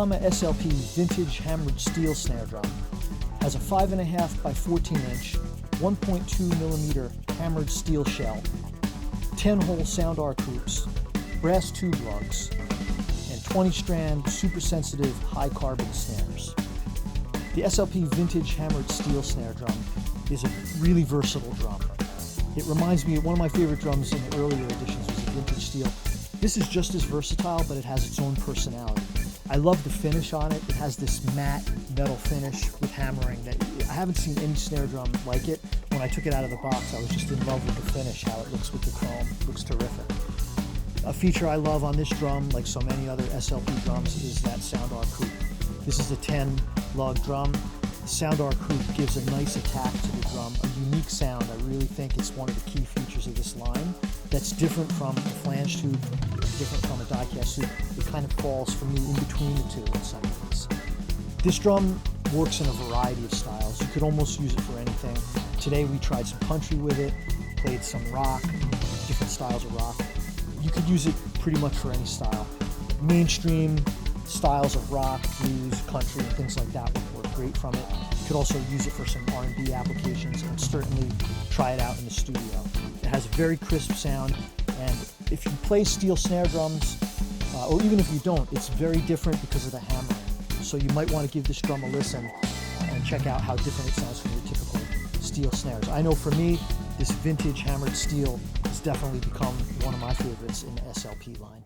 Yamaha SLP vintage hammered steel snare drum has a 5.5 by 14 inch, 1.2 millimeter hammered steel shell, 10-hole sound arc hoops, brass tube lugs, and 20-strand super sensitive high carbon snares. The SLP vintage hammered steel snare drum is a really versatile drum. It reminds me of one of my favorite drums in the earlier editions was the vintage steel. This is just as versatile, but it has its own personality. I love the finish on it. It has this matte metal finish with hammering that I haven't seen any snare drum like it. When I took it out of the box, I was just in love with the finish, how it looks with the chrome. It looks terrific. A feature I love on this drum, like so many other SLP drums, is that sound arc hoop. This is a 10-lug drum. The sound arc hoop gives a nice attack to the drum, a unique sound. I really think it's one of the key features of this line that's different from a flange tube, different from a die-cast tube. It kind of falls for me in between the two in some ways. This drum works in a variety of styles. You could almost use it for anything. Today we tried some country with it, played some rock, different styles of rock. You could use it pretty much for any style. Mainstream styles of rock, blues, country, and things like that would work great from it. You could also use it for some R&B applications and certainly try it out in the studio. It has a very crisp sound, and if you play steel snare drums, or even if you don't, it's very different because of the hammering. So you might want to give this drum a listen and check out how different it sounds from your typical steel snares. I know for me, this vintage hammered steel has definitely become one of my favorites in the SLP line.